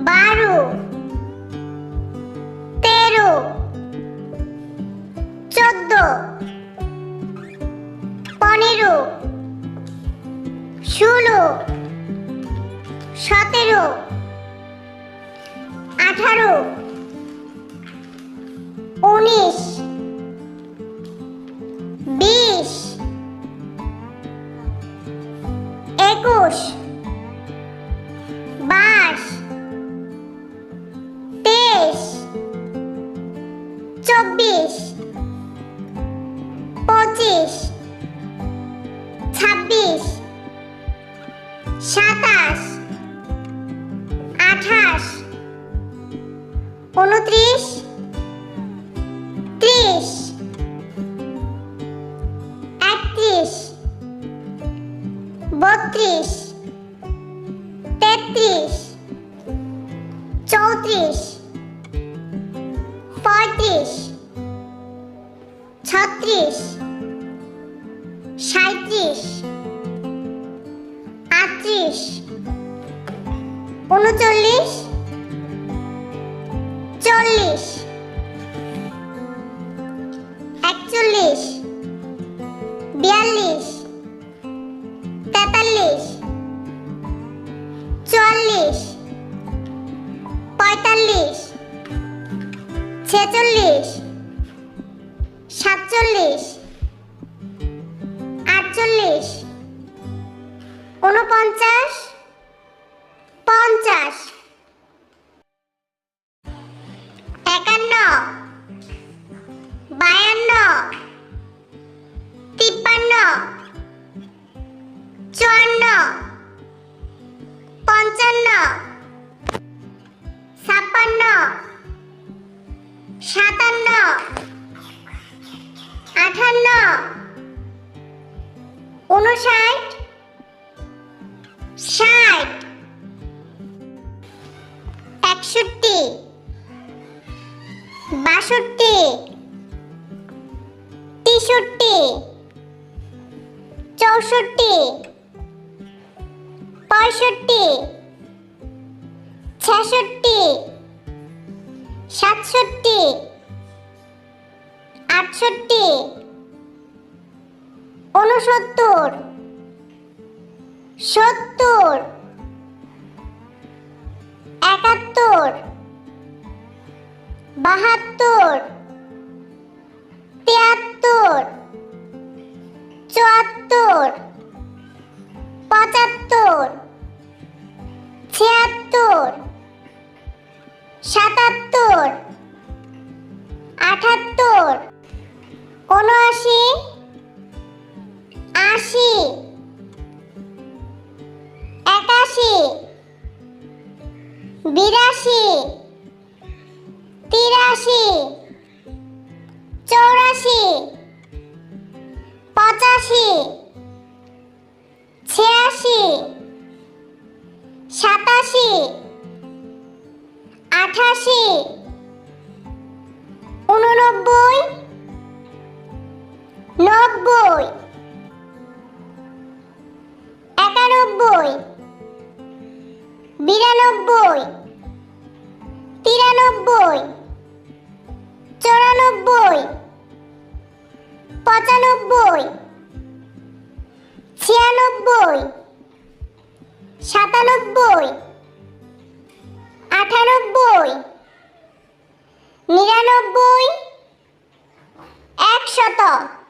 12, 13, 14, 15, 16, 17, 18, 19, 20, 21, 22, 23, 24, 25, 26, 27, 28, 29, 30, 31, 32, 33, 34, 35, 36, 37, 38, 39, 40, 41, 42, 43, 44, 45, 46, 47, 48, 49, 50, 51, 52, 53, 54, 55, 56, 57, 58, 59, 60, 61, 62, 63, 64, 65, 66, 67, 68, 69, 70, 71, 72, 73, 74, 75, 76, 77, 78, 79, 80, 81, 82, 83, 84, 85, 86, 87, 88, 89, 90, 91, 92, 93, 94, 95, 96, 97, 98, 99, 100